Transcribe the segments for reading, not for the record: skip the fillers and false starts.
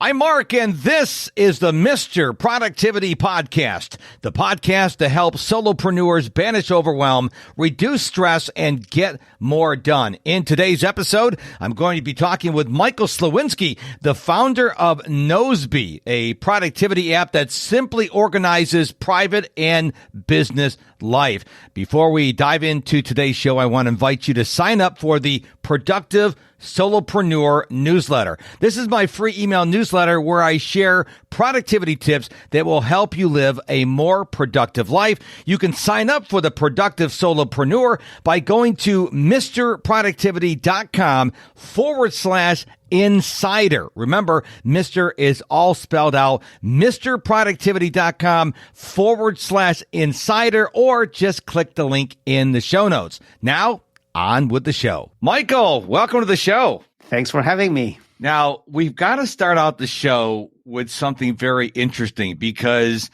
I'm Mark, and this is the Mr. Productivity Podcast, the podcast to help solopreneurs banish overwhelm, reduce stress, and get more done. In today's episode, I'm going to be talking with Michael Sliwinski, the founder of Nozbe, a productivity app that simply organizes private and business life. Before we dive into today's show, I want to invite you to sign up for the Productive Solopreneur newsletter. This is my free email newsletter where I share productivity tips that will help you live a more productive life. You can sign up for the Productive Solopreneur by going to mrproductivity.com/insider. Remember, Mr. is all spelled out, mrproductivity.com/insider, or just click the link in the show notes. Now, on with the show. Michael, welcome to the show. Thanks for having me. Now, we've got to start out the show with something very interesting because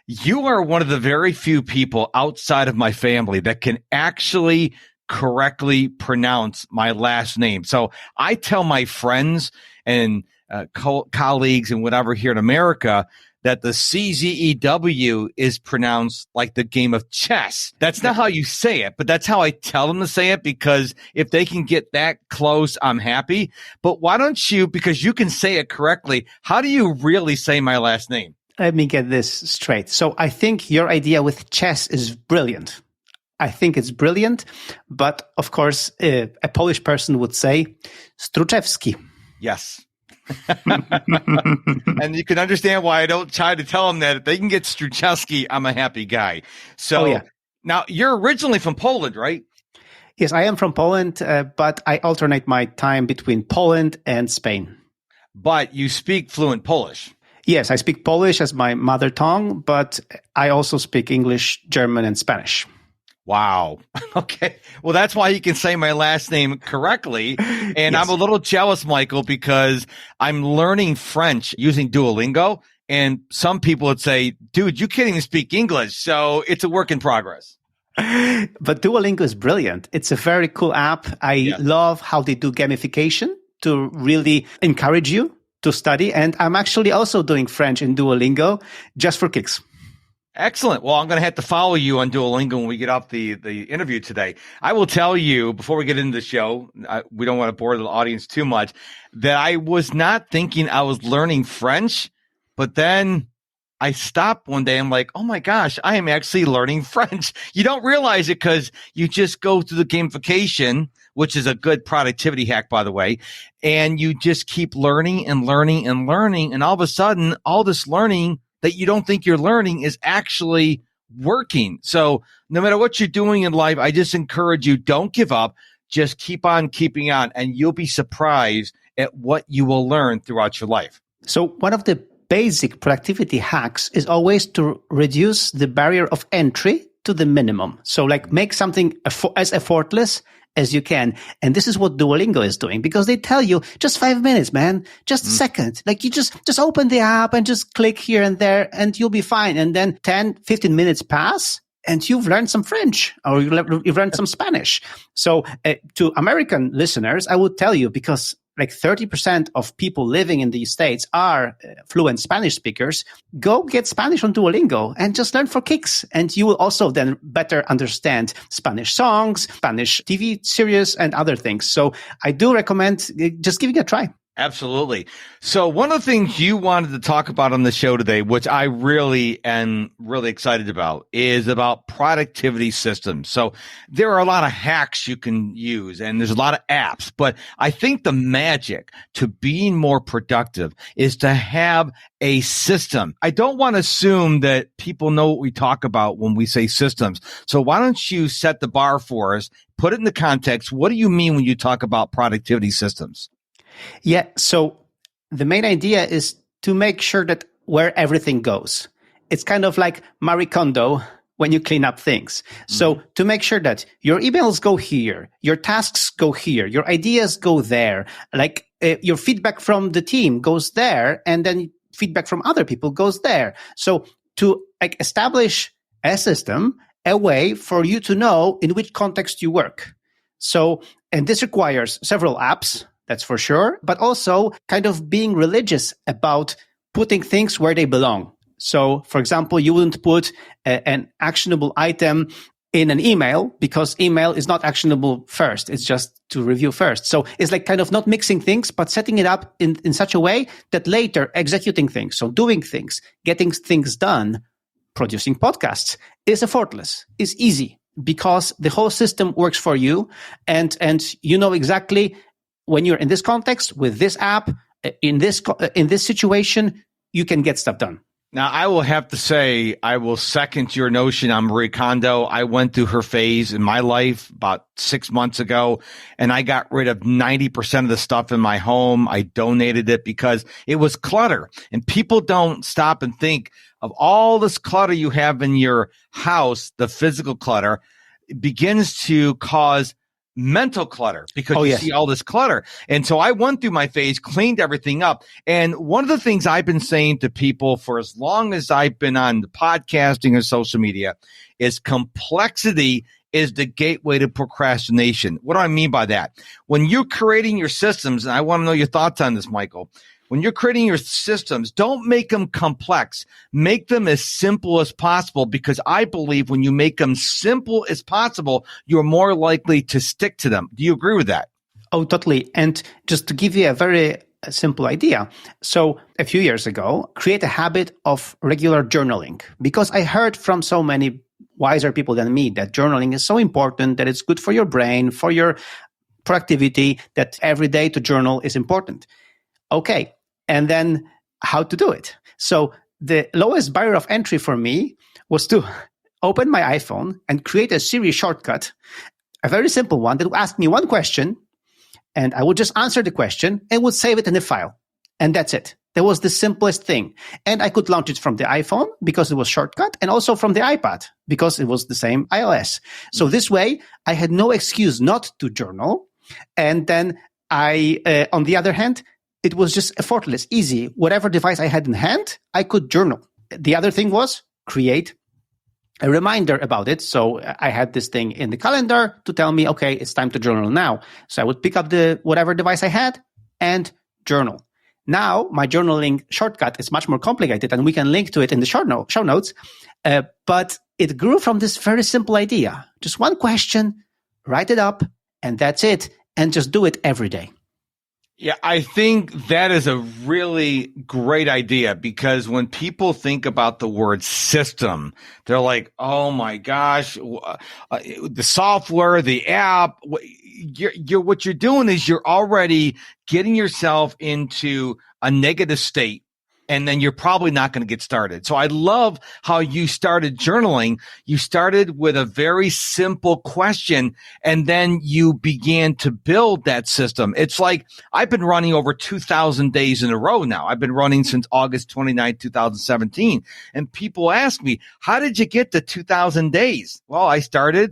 you are one of the very few people outside of my family that can actually correctly pronounce my last name. So I tell my friends and colleagues and whatever here in America that the CZEW is pronounced like the game of chess. That's not how you say it, but that's how I tell them to say it, because if they can get that close, I'm happy. But why don't you, because you can say it correctly, how do you really say my last name? Let me get this straight. So I think your idea with chess is brilliant. I think it's brilliant, but of course, a Polish person would say STRUCZEWSKI. Yes. And you can understand why I don't try to tell them that if they can get STRUCZEWSKI, I'm a happy guy. So Now you're originally from Poland, right? Yes, I am from Poland, but I alternate my time between Poland and Spain. But you speak fluent Polish. Yes, I speak Polish as my mother tongue, but I also speak English, German, and Spanish. Wow. Okay. Well, that's why you can say my last name correctly. And yes. I'm a little jealous, Michael, because I'm learning French using Duolingo. And some people would say, dude, you can't even speak English. So it's a work in progress. But Duolingo is brilliant. It's a very cool app. I love how they do gamification to really encourage you to study. And I'm actually also doing French in Duolingo just for kicks. Excellent. Well, I'm going to have to follow you on Duolingo when we get off the interview today. I will tell you before we get into the show, we don't want to bore the audience too much, that I was not thinking I was learning French, but then I stopped one day. I'm like, oh my gosh, I am actually learning French. You don't realize it because you just go through the gamification, which is a good productivity hack, by the way, and you just keep learning and learning and learning. And all of a sudden, all this learning that you don't think you're learning is actually working. So no matter what you're doing in life, I just encourage you, don't give up. Just keep on keeping on, and you'll be surprised at what you will learn throughout your life. So one of the basic productivity hacks is always to reduce the barrier of entry to the minimum. So like make something as effortless as you can. And this is what Duolingo is doing, because they tell you just 5 minutes, man, just a second. Like you just open the app and just click here and there and you'll be fine. And then 10, 15 minutes pass and you've learned some French or you've learned some Spanish. So to American listeners, I would tell you, because like 30% of people living in the States are fluent Spanish speakers, go get Spanish on Duolingo and just learn for kicks. And you will also then better understand Spanish songs, Spanish TV series, and other things. So I do recommend just giving it a try. Absolutely. So one of the things you wanted to talk about on the show today, which I really am really excited about, is about productivity systems. So there are a lot of hacks you can use and there's a lot of apps, but I think the magic to being more productive is to have a system. I don't want to assume that people know what we talk about when we say systems. So why don't you set the bar for us, put it in the context. What do you mean when you talk about productivity systems? Yeah, so the main idea is to make sure that where everything goes. It's kind of like Marie Kondo when you clean up things. So to make sure that your emails go here, your tasks go here, your ideas go there, like your feedback from the team goes there, and then feedback from other people goes there. So to like establish a system, a way for you to know in which context you work. So, and this requires several apps that's for sure, but also kind of being religious about putting things where they belong. So, for example, you wouldn't put an actionable item in an email because email is not actionable first. It's just to review first. So it's like kind of not mixing things, but setting it up in such a way that later executing things, so doing things, getting things done, producing podcasts is effortless, is easy because the whole system works for you. And you know exactly when you're in this context with this app, in this situation, you can get stuff done. Now, I will have to say, I will second your notion on Marie Kondo. I went through her phase in my life about 6 months ago, and I got rid of 90% of the stuff in my home. I donated it because it was clutter. And people don't stop and think of all this clutter you have in your house, the physical clutter, begins to cause mental clutter because you see all this clutter. And so I went through my phase, cleaned everything up. And one of the things I've been saying to people for as long as I've been on the podcasting and social media is complexity is the gateway to procrastination. What do I mean by that? When you're creating your systems, and I want to know your thoughts on this, Michael, when you're creating your systems, don't make them complex. Make them as simple as possible because I believe when you make them simple as possible, you're more likely to stick to them. Do you agree with that? Oh, totally. And just to give you a very simple idea. So a few years ago, create a habit of regular journaling because I heard from so many wiser people than me that journaling is so important, that it's good for your brain, for your productivity, that every day to journal is important. Okay. And then how to do it. So the lowest barrier of entry for me was to open my iPhone and create a Siri shortcut, a very simple one that would ask me one question, and I would just answer the question and would save it in a file. And that's it. That was the simplest thing. And I could launch it from the iPhone because it was shortcut, and also from the iPad because it was the same iOS. So this way, I had no excuse not to journal. And then on the other hand, it was just effortless, easy. Whatever device I had in hand, I could journal. The other thing was create a reminder about it. So I had this thing in the calendar to tell me, okay, it's time to journal now. So I would pick up the whatever device I had and journal. Now my journaling shortcut is much more complicated, and we can link to it in the show notes. But it grew from this very simple idea. Just one question, write it up, and that's it. And just do it every day. Yeah, I think that is a really great idea because when people think about the word system, they're like, oh my gosh, the software, the app, what you're doing is you're already getting yourself into a negative state. And then you're probably not going to get started. So I love how you started journaling. You started with a very simple question, and then you began to build that system. It's like I've been running over 2,000 days in a row now. I've been running since August 29, 2017. And people ask me, how did you get to 2,000 days? Well, I started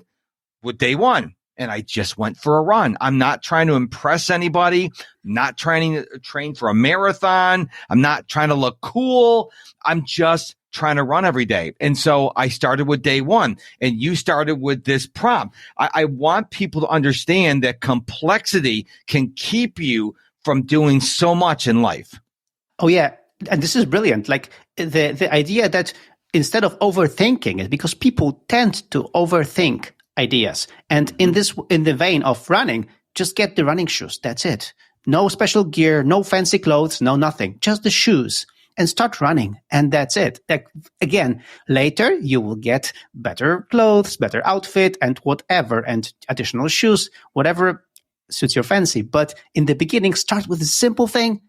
with day one. And I just went for a run. I'm not trying to impress anybody, not trying to train for a marathon. I'm not trying to look cool. I'm just trying to run every day. And so I started with day one, and you started with this prompt. I want people to understand that complexity can keep you from doing so much in life. Oh, yeah. And this is brilliant. Like the idea that instead of overthinking it, because people tend to overthink ideas. And in the vein of running, just get the running shoes. That's it. No special gear, no fancy clothes, no nothing. Just the shoes and start running. And that's it. Like, again, later you will get better clothes, better outfit and whatever, and additional shoes, whatever suits your fancy. But in the beginning, start with a simple thing.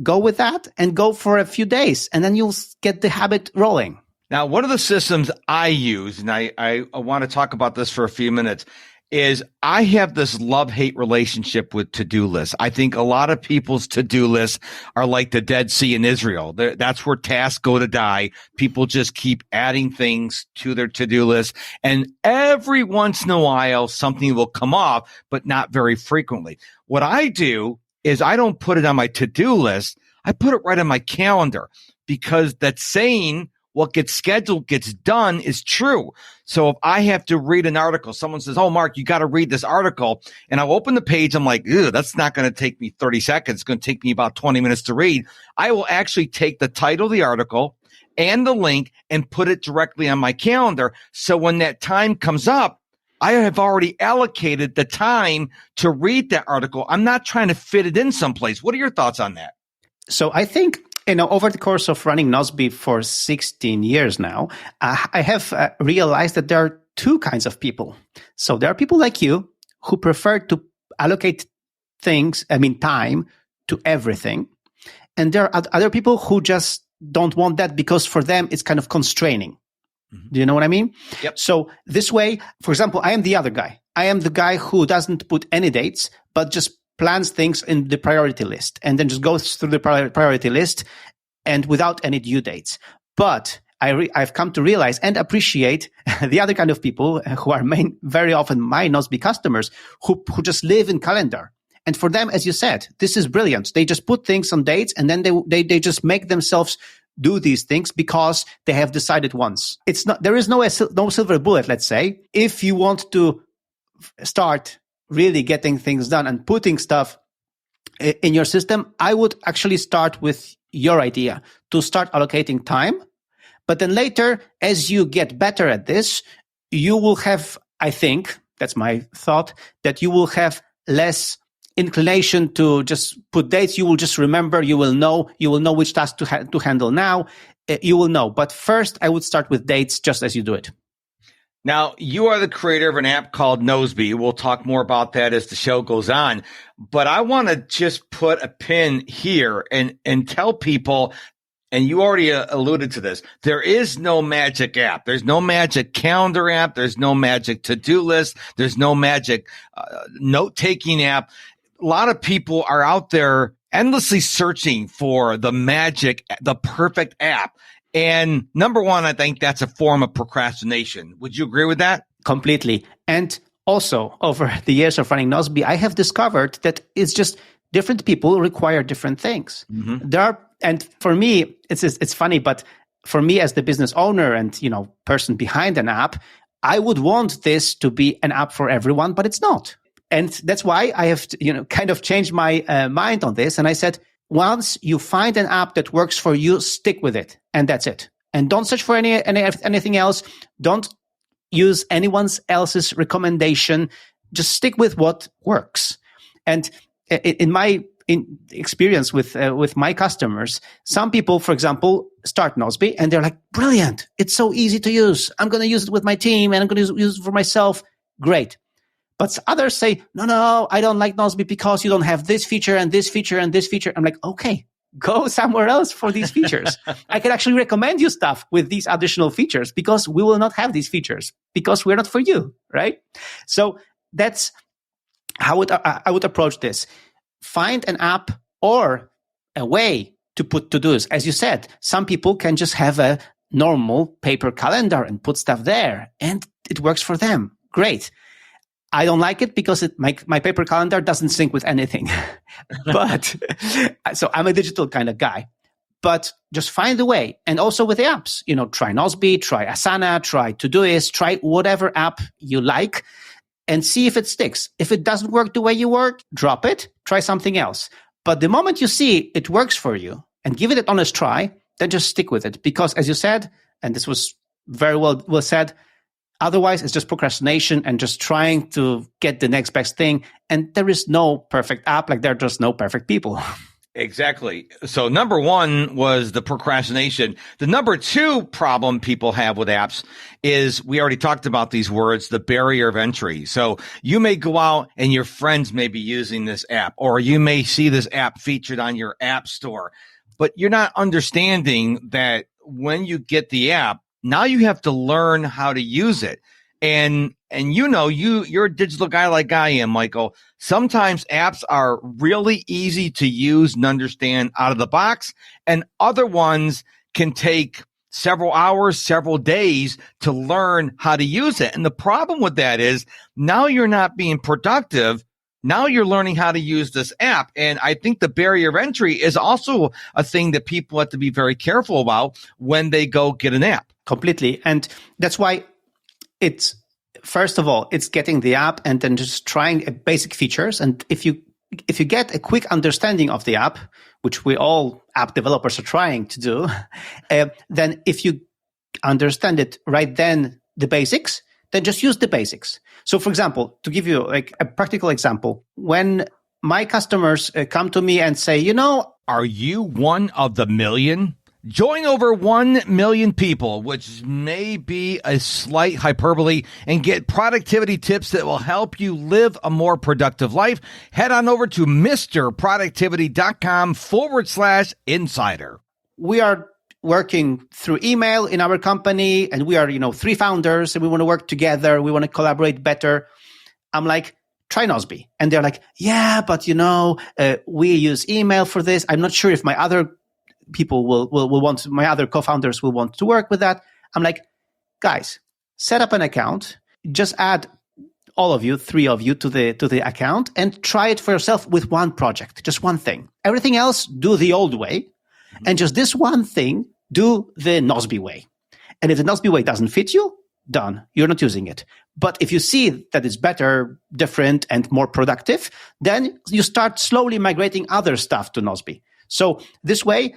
Go with that and go for a few days, and then you'll get the habit rolling. Now, one of the systems I use, and I want to talk about this for a few minutes, is I have this love-hate relationship with to-do lists. I think a lot of people's to-do lists are like the Dead Sea in Israel. That's where tasks go to die. People just keep adding things to their to-do list. And every once in a while, something will come off, but not very frequently. What I do is I don't put it on my to-do list. I put it right on my calendar, because that saying, what gets scheduled gets done is true. So if I have to read an article, someone says, oh, Mark, you got to read this article. And I'll open the page. I'm like, ew, that's not going to take me 30 seconds. It's going to take me about 20 minutes to read. I will actually take the title of the article and the link and put it directly on my calendar. So when that time comes up, I have already allocated the time to read that article. I'm not trying to fit it in someplace. What are your thoughts on that? So I think, over the course of running Nozbe for 16 years now, I have realized that there are two kinds of people. So there are people like you who prefer to allocate time to everything. And there are other people who just don't want that because for them, it's kind of constraining. Mm-hmm. Do you know what I mean? Yep. So this way, for example, I am the other guy. I am the guy who doesn't put any dates, but just plans things in the priority list and then just goes through the priority list and without any due dates. But I've come to realize and appreciate the other kind of people who are very often my Nozbe customers who just live in calendar. And for them, as you said, this is brilliant. They just put things on dates and then they just make themselves do these things because they have decided once. There is no silver bullet, let's say. If you want to start really getting things done and putting stuff in your system, I would actually start with your idea to start allocating time. But then later, as you get better at this, you will have, I think, that's my thought, that you will have less inclination to just put dates. You will just remember, you will know which task to handle now. You will know. But first, I would start with dates just as you do it. Now, you are the creator of an app called Nozbe. We'll talk more about that as the show goes on. But I want to just put a pin here and tell people, and you already alluded to this, there is no magic app. There's no magic calendar app. There's no magic to-do list. There's no magic note-taking app. A lot of people are out there endlessly searching for the perfect app. And number one, I think that's a form of procrastination. Would you agree with that? Completely. And also, over the years of running Nozbe, I have discovered that it's just different people require different things. Mm-hmm. And for me, it's funny, but for me as the business owner and person behind an app, I would want this to be an app for everyone, but it's not. And that's why I have kind of changed my mind on this. And I said, once you find an app that works for you, stick with it. And that's it. And don't search for anything else. Don't use anyone else's recommendation. Just stick with what works. And in my experience with my customers, some people, for example, start Nozbe and they're like, brilliant. It's so easy to use. I'm going to use it with my team and I'm going to use it for myself. Great. But others say, no, I don't like Nozbe because you don't have this feature and this feature and this feature. I'm like, okay, go somewhere else for these features. I can actually recommend you stuff with these additional features because we will not have these features because we're not for you, right? So that's how I would approach this. Find an app or a way to put to-dos. As you said, some people can just have a normal paper calendar and put stuff there and it works for them. Great. I don't like it because my paper calendar doesn't sync with anything. But so I'm a digital kind of guy. But just find a way. And also with the apps, try Nozbe, try Asana, try Todoist, try whatever app you like and see if it sticks. If it doesn't work the way you work, drop it, try something else. But the moment you see it works for you and give it an honest try, then just stick with it. Because as you said, and this was very well said, otherwise, it's just procrastination and just trying to get the next best thing. And there is no perfect app, like there are just no perfect people. Exactly. So number one was the procrastination. The number two problem people have with apps is, we already talked about these words, the barrier of entry. So you may go out and your friends may be using this app, or you may see this app featured on your app store, but you're not understanding that when you get the app, now you have to learn how to use it. And you're a digital guy like I am, Michael. Sometimes apps are really easy to use and understand out of the box, and other ones can take several hours, several days to learn how to use it. And the problem with that is now you're not being productive Now you're learning how to use this app. And I think the barrier of entry is also a thing that people have to be very careful about when they go get an app. Completely. And that's why it's, first of all, it's getting the app and then just trying basic features. And if you get a quick understanding of the app, which we all app developers are trying to do, then if you understand it right then, the basics, then just use the basics. So for example, to give you like a practical example, when my customers come to me and say, are you one of the million? Join over 1 million people, which may be a slight hyperbole, and get productivity tips that will help you live a more productive life. Head on over to mrproductivity.com/insider. We are working through email in our company, and we are, 3 founders, and we want to work together. We want to collaborate better. I'm like, try Nozbe. And they're like, yeah, but we use email for this. I'm not sure if my other people will want, my other co-founders will want to work with that. I'm like, guys, set up an account, just add all of you, 3 of you to the account, and try it for yourself with one project, just one thing. Everything else, do the old way. And just this one thing, do the Nozbe way. And if the Nozbe way doesn't fit you, done. You're not using it. But if you see that it's better, different, and more productive, then you start slowly migrating other stuff to Nozbe. So this way,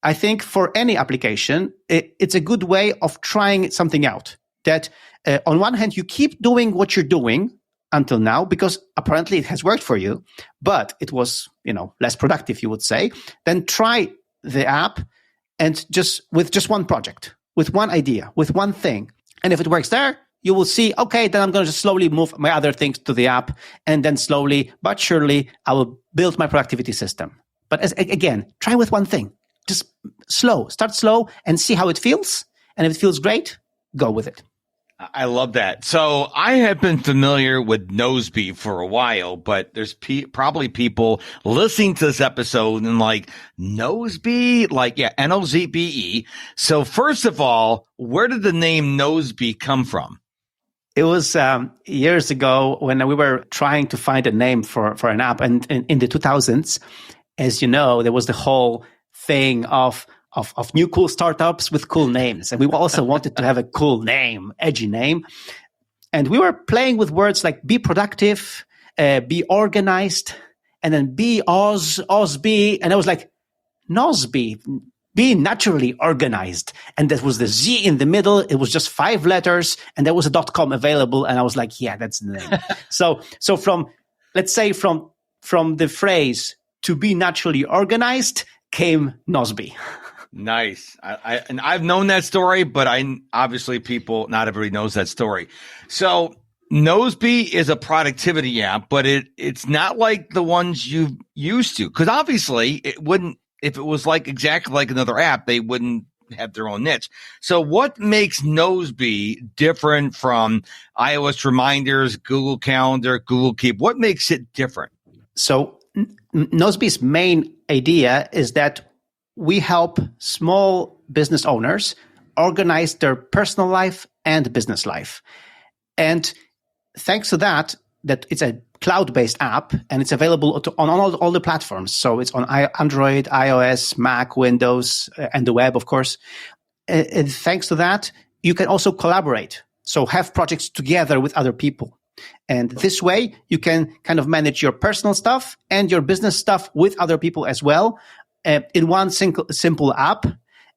I think for any application, it's a good way of trying something out. That on one hand, you keep doing what you're doing until now, because apparently it has worked for you, but it was, less productive, you would say. Then try the app and with just one project, with one idea, with one thing. And if it works there, you will see, okay, then I'm going to just slowly move my other things to the app. And then slowly but surely, I will build my productivity system. But again, try with one thing. Just start slow and see how it feels. And if it feels great, go with it. I love that. So I have been familiar with Nozbe for a while, but there's probably people listening to this episode and like, Nozbe? Like, yeah, Nozbe. So first of all, where did the name Nozbe come from? It was years ago when we were trying to find a name for an app. And in the 2000s, as you know, there was the whole thing of new cool startups with cool names. And we also wanted to have a cool name, edgy name. And we were playing with words like be productive, be organized, and then be Ozbe. And I was like, Nozbe, be naturally organized. And that was the Z in the middle. It was just 5 letters, and there was a .com available. And I was like, yeah, that's the name. So from, let's say from the phrase to be naturally organized came Nozbe. Nice. And I've known that story, but obviously not everybody knows that story. So Nozbe is a productivity app, but it's not like the ones you used to, because obviously it wouldn't, if it was like exactly like another app, they wouldn't have their own niche. So what makes Nozbe different from iOS reminders, Google Calendar, Google Keep? What makes it different? So Nozbe's main idea is that we help small business owners organize their personal life and business life. And thanks to that it's a cloud-based app, and it's available on all the platforms. So it's on Android, iOS, Mac, Windows, and the web, of course. And thanks to that, you can also collaborate. So have projects together with other people. And this way, you can kind of manage your personal stuff and your business stuff with other people as well in one simple app.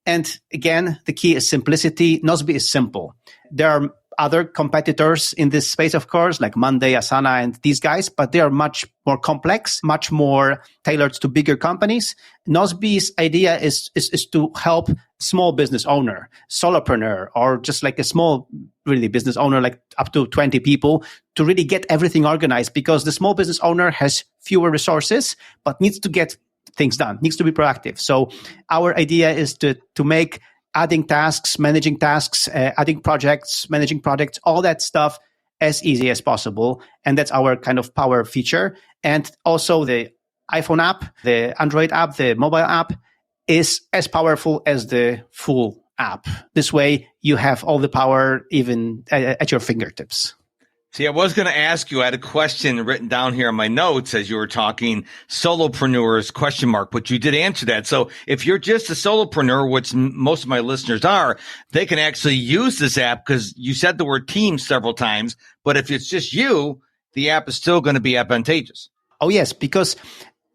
And again, the key is simplicity. Nozbe is simple. There are other competitors in this space, of course, like Monday, Asana, and these guys, but they are much more complex, much more tailored to bigger companies. Nozbe's idea is to help small business owner, solopreneur, or just like a small, really business owner, like up to 20 people, to really get everything organized, because the small business owner has fewer resources, but needs to get things done, needs to be proactive. So our idea is to make adding tasks, managing tasks, adding projects, managing projects, all that stuff as easy as possible. And that's our kind of power feature. And also the iPhone app, the Android app, the mobile app is as powerful as the full app. This way you have all the power even at your fingertips. See, I was going to ask you, I had a question written down here in my notes as you were talking, solopreneurs, ? But you did answer that. So if you're just a solopreneur, which most of my listeners are, they can actually use this app because you said the word team several times. But if it's just you, the app is still going to be advantageous. Oh, yes, because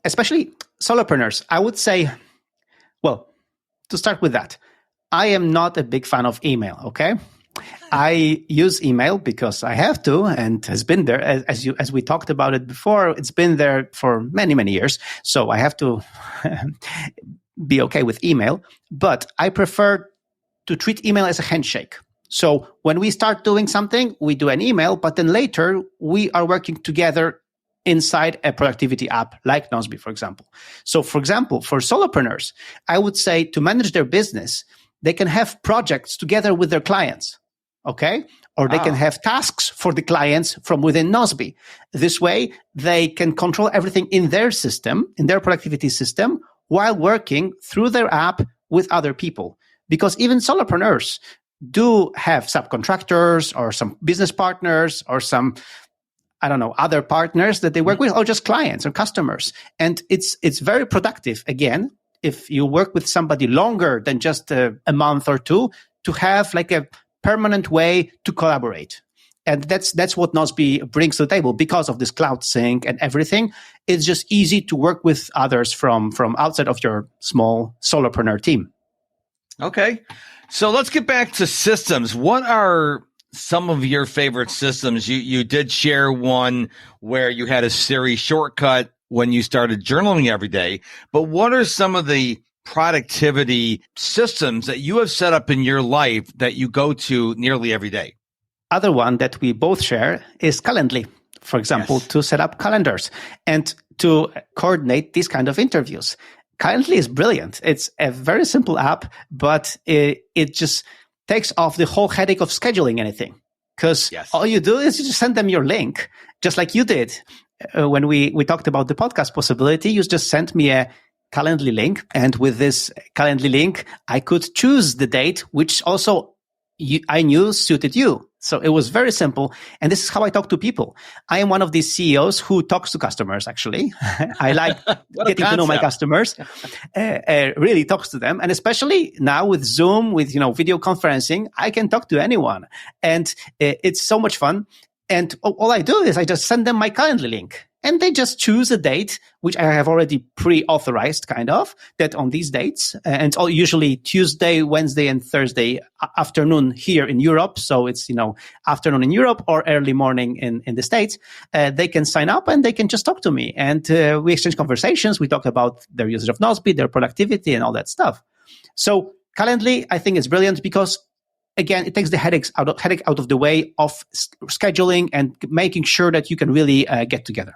especially solopreneurs, I would say, well, to start with that, I am not a big fan of email, okay? I use email because I have to, and has been there as we talked about it before. It's been there for many, many years. So I have to be okay with email, but I prefer to treat email as a handshake. So when we start doing something, we do an email, but then later we are working together inside a productivity app like Nozbe, for example. So for example, for solopreneurs, I would say to manage their business, they can have projects together with their clients. Okay. Or they can have tasks for the clients from within Nozbe. This way, they can control everything in their system, in their productivity system, while working through their app with other people. Because even solopreneurs do have subcontractors or some business partners or some, I don't know, other partners that they work with, or just clients or customers. And it's very productive, again, if you work with somebody longer than just a month or two, to have like a permanent way to collaborate. And that's what Nozbe brings to the table because of this cloud sync and everything. It's just easy to work with others from outside of your small solopreneur team. Okay. So let's get back to systems. What are some of your favorite systems? You did share one where you had a Siri shortcut when you started journaling every day, but what are some of the productivity systems that you have set up in your life that you go to nearly every day? Other one that we both share is Calendly, for example, to set up calendars and to coordinate these kind of interviews. Calendly is brilliant. It's a very simple app, but it just takes off the whole headache of scheduling anything. Because all you do is you just send them your link, just like you did when we talked about the podcast possibility. You just sent me a Calendly link, and with this Calendly link, I could choose the date, which also I knew suited you. So it was very simple. And this is how I talk to people. I am one of these CEOs who talks to customers, actually. I like getting to know my customers, really talks to them. And especially now with Zoom, with, video conferencing, I can talk to anyone. And it's so much fun. And all I do is I just send them my Calendly link. And they just choose a date, which I have already pre-authorized, kind of, that on these dates. And it's all usually Tuesday, Wednesday, and Thursday afternoon here in Europe. So it's, afternoon in Europe or early morning in the States. They can sign up and they can just talk to me. And we exchange conversations. We talk about their usage of Nozbe, their productivity, and all that stuff. So Calendly, I think, is brilliant because, again, it takes the headache out of the way of scheduling and making sure that you can really get together.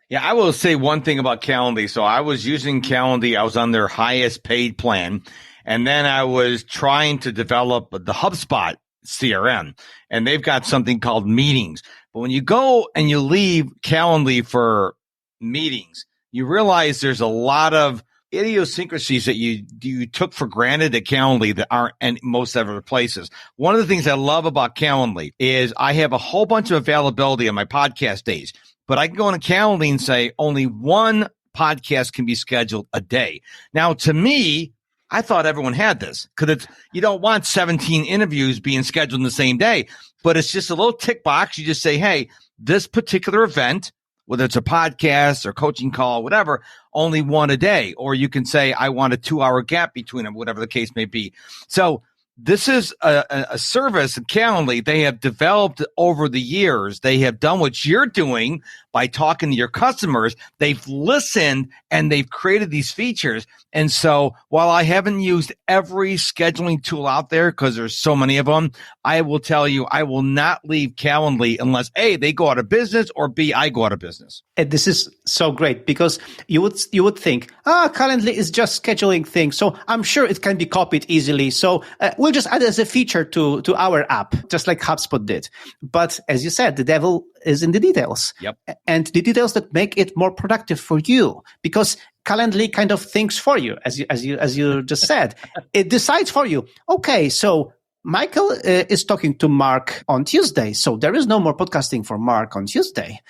Yeah, I will say one thing about Calendly. So I was using Calendly. I was on their highest paid plan. And then I was trying to develop the HubSpot CRM. And they've got something called meetings. But when you go and you leave Calendly for meetings, you realize there's a lot of idiosyncrasies that you took for granted at Calendly that aren't in most other places. One of the things I love about Calendly is I have a whole bunch of availability on my podcast days. But I can go on a Calendly and say only one podcast can be scheduled a day. Now, to me, I thought everyone had this because you don't want 17 interviews being scheduled in the same day. But it's just a little tick box. You just say, hey, this particular event, whether it's a podcast or coaching call, whatever, only one a day. Or you can say, I want a 2-hour gap between them, whatever the case may be. So this is a service in Calendly they have developed over the years. They have done what you're doing by talking to your customers. They've listened and they've created these features. And so while I haven't used every scheduling tool out there because there's so many of them, I will tell you, I will not leave Calendly unless A, they go out of business, or B, I go out of business. And this is so great because you would think, Calendly is just scheduling things. So I'm sure it can be copied easily. So we'll just add it as a feature to our app, just like HubSpot did. But as you said, the devil is in the details. Yep. And the details that make it more productive for you, because Calendly kind of thinks for you, as you just said. It decides for you. Okay, so Michael is talking to Mark on Tuesday. So there is no more podcasting for Mark on Tuesday.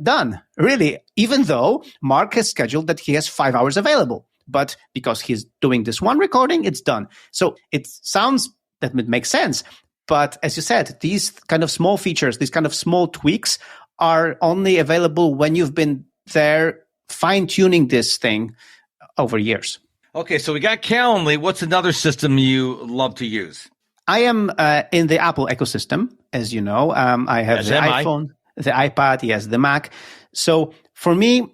Done. Really, even though Mark has scheduled that he has 5 hours available. But because he's doing this one recording, it's done. So it sounds that it makes sense. But as you said, these kind of small features, these kind of small tweaks are only available when you've been there fine-tuning this thing over years. Okay, so we got Calendly. What's another system you love to use? I am in the Apple ecosystem, as you know. I have the iPhone, the iPad, yes, the Mac. So for me,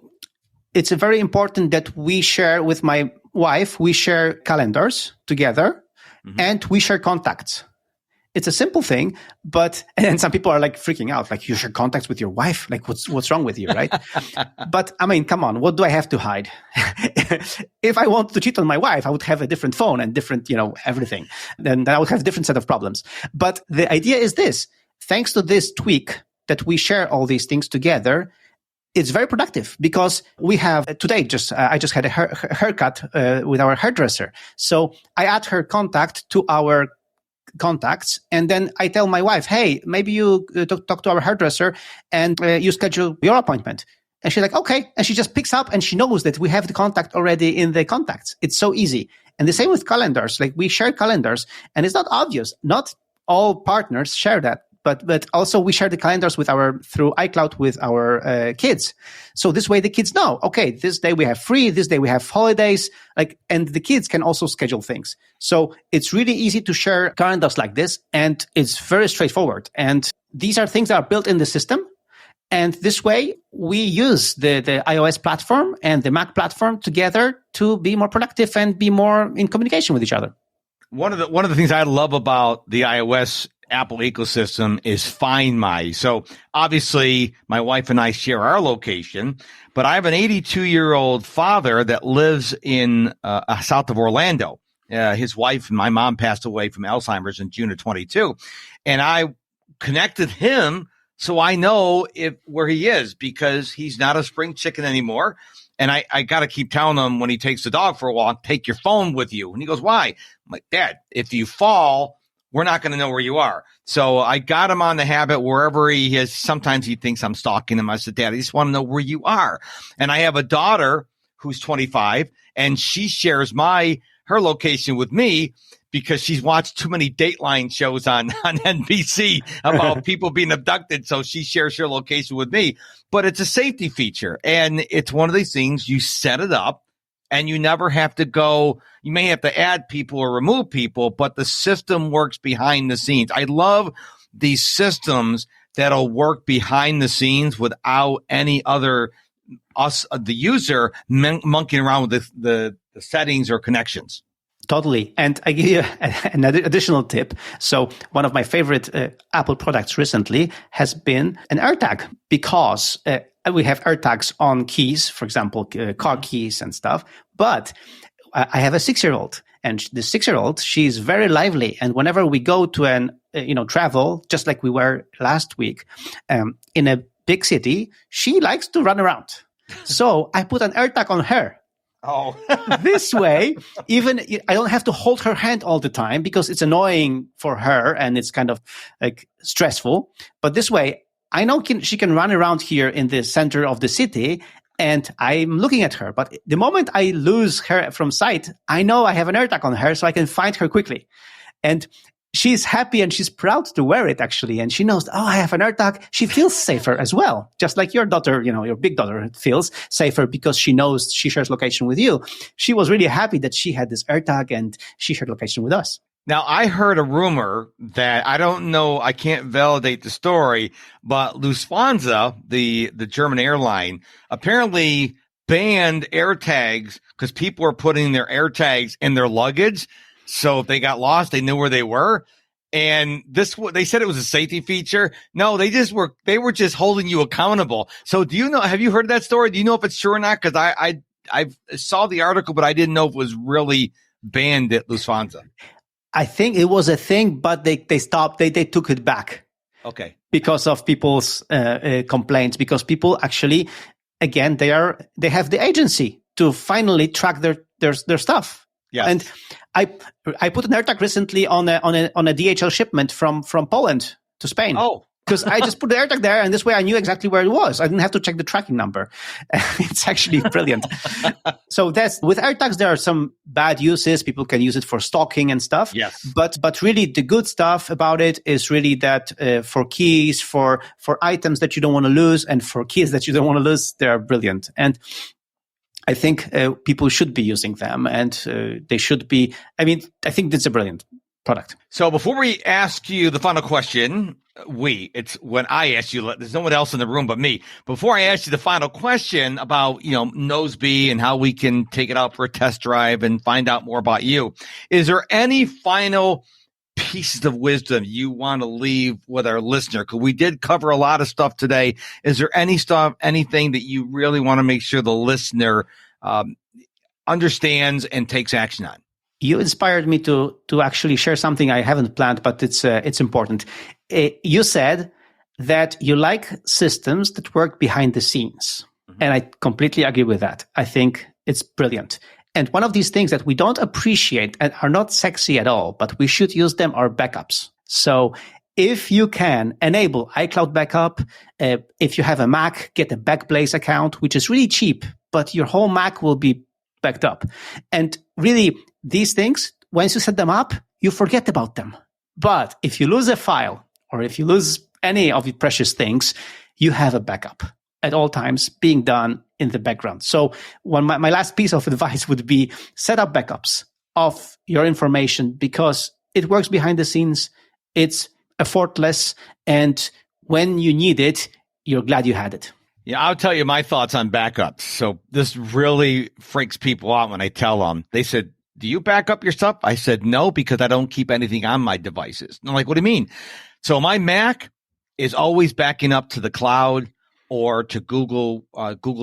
it's very important that we share with my wife, we share calendars together, and we share contacts. It's a simple thing, and some people are like freaking out, like you share contacts with your wife, like what's wrong with you, right? But I mean, come on, what do I have to hide? If I wanted to cheat on my wife, I would have a different phone and different, everything. Then I would have a different set of problems. But the idea is this: thanks to this tweak that we share all these things together, it's very productive because we have today I just had a haircut with our hairdresser. So I add her contact to our contacts, and then I tell my wife, hey, maybe you talk to our hairdresser and you schedule your appointment. And she's like, okay. And she just picks up and she knows that we have the contact already in the contacts. It's so easy. And the same with calendars. Like we share calendars and it's not obvious. Not all partners share that. But also we share the calendars through iCloud with our kids. So this way the kids know, okay, this day we have free, this day we have holidays, and the kids can also schedule things. So it's really easy to share calendars like this, and it's very straightforward. And these are things that are built in the system. And this way we use the iOS platform and the Mac platform together to be more productive and be more in communication with each other. One of the things I love about the iOS Apple ecosystem is Find My. So obviously my wife and I share our location, but I have an 82-year-old father that lives in south of Orlando. His wife and my mom passed away from Alzheimer's in June of 22. And I connected him so I know where he is, because he's not a spring chicken anymore. And I got to keep telling him when he takes the dog for a walk, take your phone with you. And he goes, why? I'm like, Dad, if you fall, we're not going to know where you are. So I got him on the habit wherever he is. Sometimes he thinks I'm stalking him. I said, Dad, I just want to know where you are. And I have a daughter who's 25, and she shares her location with me because she's watched too many Dateline shows on NBC about people being abducted. So she shares her location with me. But it's a safety feature. And it's one of these things, you set it up and you never have to go. You may have to add people or remove people, but the system works behind the scenes. I love these systems that'll work behind the scenes without any other the user monkeying around with the settings or connections. Totally. And I give you an additional tip. So one of my favorite Apple products recently has been an AirTag, because we have AirTags on keys, for example, car keys and stuff. But I have a 6-year-old, and the 6-year-old, she's very lively. And whenever we go to travel, just like we were last week, in a big city, she likes to run around. So I put an AirTag on her. Oh, this way, even I don't have to hold her hand all the time because it's annoying for her and it's kind of like stressful. But this way, I know she can run around here in the center of the city and I'm looking at her. But the moment I lose her from sight, I know I have an AirTag on her so I can find her quickly. And she's happy and she's proud to wear it, actually. And she knows, I have an AirTag. She feels safer as well. Just like your daughter, your big daughter feels safer because she knows she shares location with you. She was really happy that she had this AirTag and she shared location with us. Now, I heard a rumor that I don't know, I can't validate the story, but Lufthansa, the German airline, apparently banned AirTags because people were putting their AirTags in their luggage. So if they got lost, they knew where they were. And they said it was a safety feature. No, they were just holding you accountable. So have you heard that story? Do you know if it's true or not? Cause I saw the article, but I didn't know if it was really banned at Lufthansa. I think it was a thing, but they stopped. They took it back. Okay. Because of people's complaints, because people actually, again, they have the agency to finally track their stuff. Yes. And I put an AirTag recently on a DHL shipment from Poland to Spain. Oh. Because I just put the AirTag there, and this way I knew exactly where it was. I didn't have to check the tracking number. It's actually brilliant. So that's with AirTags. There are some bad uses. People can use it for stalking and stuff. Yes. But really, the good stuff about it is really that for keys, for items that you don't want to lose, and for keys that you don't want to lose, they are brilliant. And I think people should be using them, and they should be. I mean, I think it's a brilliant product. So before we ask you the final question, it's when I ask you, there's no one else in the room but me. Before I ask you the final question about, Nozbe and how we can take it out for a test drive and find out more about you, is there any final pieces of wisdom you want to leave with our listener? Because we did cover a lot of stuff today. Is there anything that you really want to make sure the listener understands and takes action on? You inspired me to actually share something I haven't planned, but it's important. You said that you like systems that work behind the scenes. Mm-hmm. And I completely agree with that. I think it's brilliant. And one of these things that we don't appreciate and are not sexy at all, but we should use them, are backups. So if you can enable iCloud backup, if you have a Mac, get a Backblaze account, which is really cheap, but your whole Mac will be backed up. And really, these things, once you set them up, you forget about them. But if you lose a file or if you lose any of the precious things, you have a backup at all times being done in the background. So my last piece of advice would be set up backups of your information, because it works behind the scenes. It's effortless. And when you need it, you're glad you had it. Yeah, I'll tell you my thoughts on backups. So this really freaks people out when I tell them. They said, do you back up your stuff? I said, no, because I don't keep anything on my devices. And I'm like, what do you mean? So my Mac is always backing up to the cloud or to Google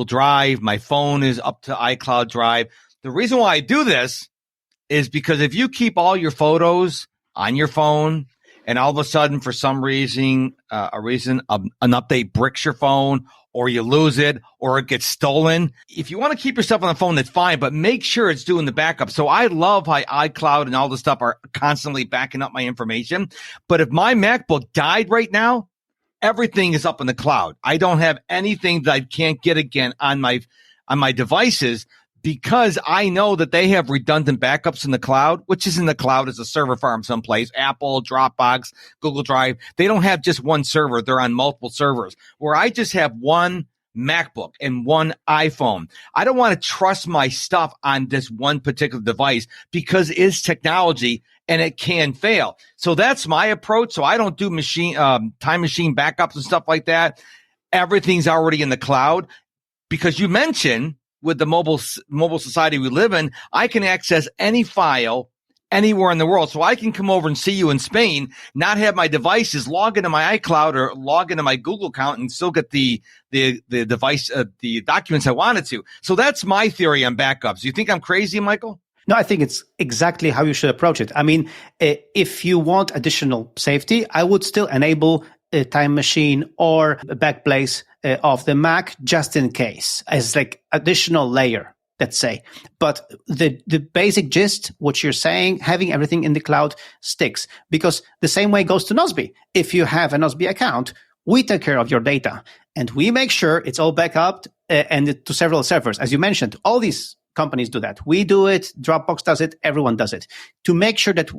Drive. My phone is up to iCloud Drive. The reason why I do this is because if you keep all your photos on your phone and all of a sudden, for some reason, an update bricks your phone, or you lose it, or it gets stolen. If you want to keep your stuff on the phone, that's fine, but make sure it's doing the backup. So I love how iCloud and all this stuff are constantly backing up my information. But if my MacBook died right now, everything is up in the cloud. I don't have anything that I can't get again on my devices, because I know that they have redundant backups in the cloud, which is in the cloud as a server farm someplace. Apple, Dropbox, Google Drive. They don't have just one server. They're on multiple servers, where I just have one MacBook and one iPhone. I don't want to trust my stuff on this one particular device, because it's technology and it can fail. So that's my approach. So I don't do time machine backups and stuff like that. Everything's already in the cloud, because you mentioned, with the mobile society we live in, I can access any file anywhere in the world. So I can come over and see you in Spain, not have my devices, log into my iCloud or log into my Google account, and still get the device, the documents I wanted to. So that's my theory on backups. Do you think I'm crazy, Michael? No, I think it's exactly how you should approach it. I mean, if you want additional safety, I would still enable a time machine or a Backblaze of the Mac, just in case, as like additional layer, let's say. But the basic gist, what you're saying, having everything in the cloud sticks, because the same way goes to Nozbe. If you have a Nozbe account, we take care of your data and we make sure it's all backed and to several servers. As you mentioned, all these companies do that. We do it. Dropbox does it. Everyone does it, to make sure that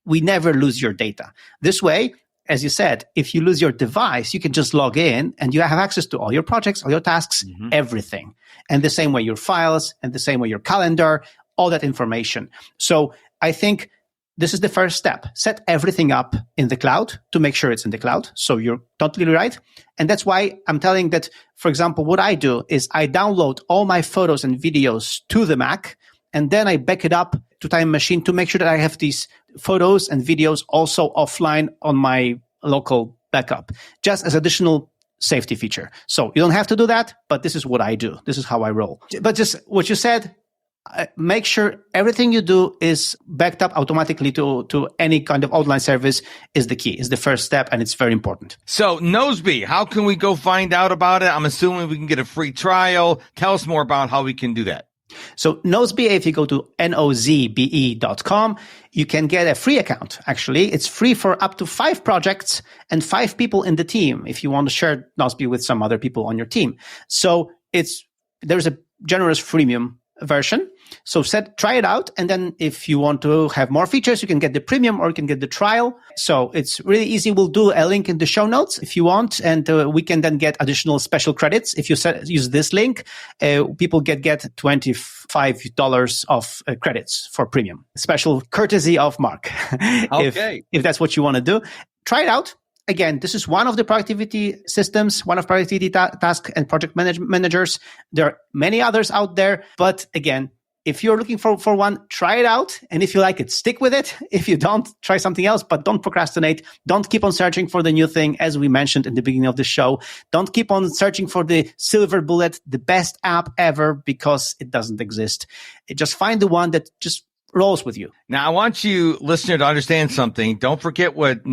we never lose your data. This way, as you said, if you lose your device, you can just log in and you have access to all your projects, all your tasks, everything. And the same way your files, and the same way your calendar, all that information. So I think this is the first step. Set everything up in the cloud to make sure it's in the cloud. So you're totally right. And that's why I'm telling that, for example, what I do is I download all my photos and videos to the Mac, and then I back it up to Time Machine to make sure that I have these photos and videos also offline on my local backup, just as additional safety feature. So you don't have to do that, but this is what I do. This is how I roll. But just what you said, make sure everything you do is backed up automatically to any kind of online service is the key, is the first step, and it's very important. So Nozbe, how can we go find out about it? I'm assuming we can get a free trial. Tell us more about how we can do that. So Nozbe, if you go to nozbe.com, you can get a free account. Actually, it's free for up to 5 projects and 5 people in the team if you want to share Nozbe with some other people on your team. So there's a generous freemium version. So try it out. And then if you want to have more features, you can get the premium or you can get the trial. So it's really easy. We'll do a link in the show notes if you want. And we can then get additional special credits. If you use this link, people get $25 of credits for premium. Special courtesy of Mark. Okay. if that's what you want to do, try it out. Again, this is one of the productivity systems, one of productivity task and project managers. There are many others out there. But again, if you're looking for one, try it out. And if you like it, stick with it. If you don't, try something else, but don't procrastinate. Don't keep on searching for the new thing. As we mentioned in the beginning of the show, don't keep on searching for the silver bullet, the best app ever, because it doesn't exist. Just find the one that just rolls with you. Now, I want you, listener, to understand something. Don't forget what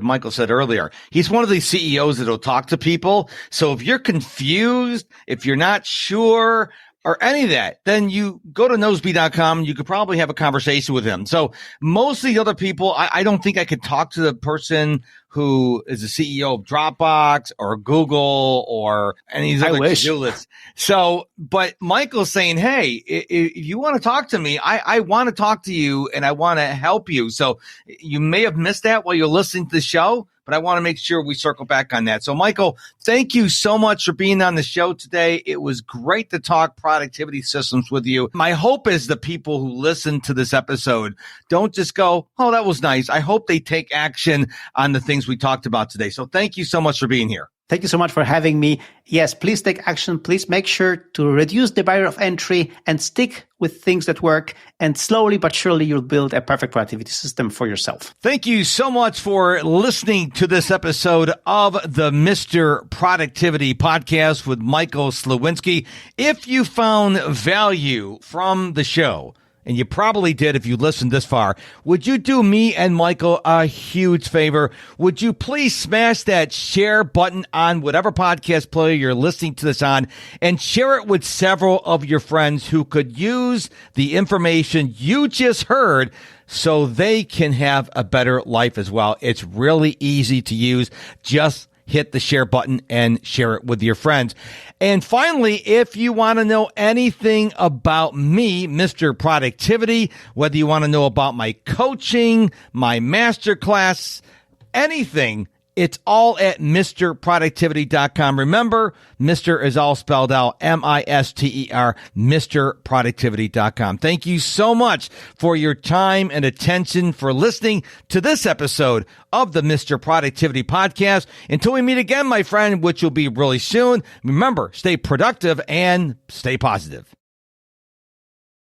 Michael said earlier. He's one of these CEOs that'll talk to people. So if you're confused, if you're not sure, or any of that, then you go to nozbe.com. You could probably have a conversation with him. So most of the other people, I don't think I could talk to the person who is the CEO of Dropbox or Google or any of these other to-do lists. So, but Michael's saying, hey, if you want to talk to me, I want to talk to you and I want to help you. So you may have missed that while you're listening to the show, but I want to make sure we circle back on that. So, Michael, thank you so much for being on the show today. It was great to talk productivity systems with you. My hope is the people who listen to this episode don't just go, oh, that was nice. I hope they take action on the things we talked about today. So thank you so much for being here. Thank you so much for having me. Yes, please take action. Please make sure to reduce the barrier of entry and stick with things that work. And slowly but surely, you'll build a perfect productivity system for yourself. Thank you so much for listening to this episode of the Mr. Productivity Podcast with Michael Sliwinski. If you found value from the show, and you probably did if you listened this far, would you do me and Michael a huge favor? Would you please smash that share button on whatever podcast player you're listening to this on and share it with several of your friends who could use the information you just heard so they can have a better life as well. It's really easy to use. Just hit the share button and share it with your friends. And finally, if you want to know anything about me, Mr. Productivity, whether you want to know about my coaching, my masterclass, anything, it's all at MrProductivity.com. Remember, Mr. is all spelled out, M-I-S-T-E-R, MrProductivity.com. Thank you so much for your time and attention for listening to this episode of the Mr. Productivity Podcast. Until we meet again, my friend, which will be really soon, remember, stay productive and stay positive.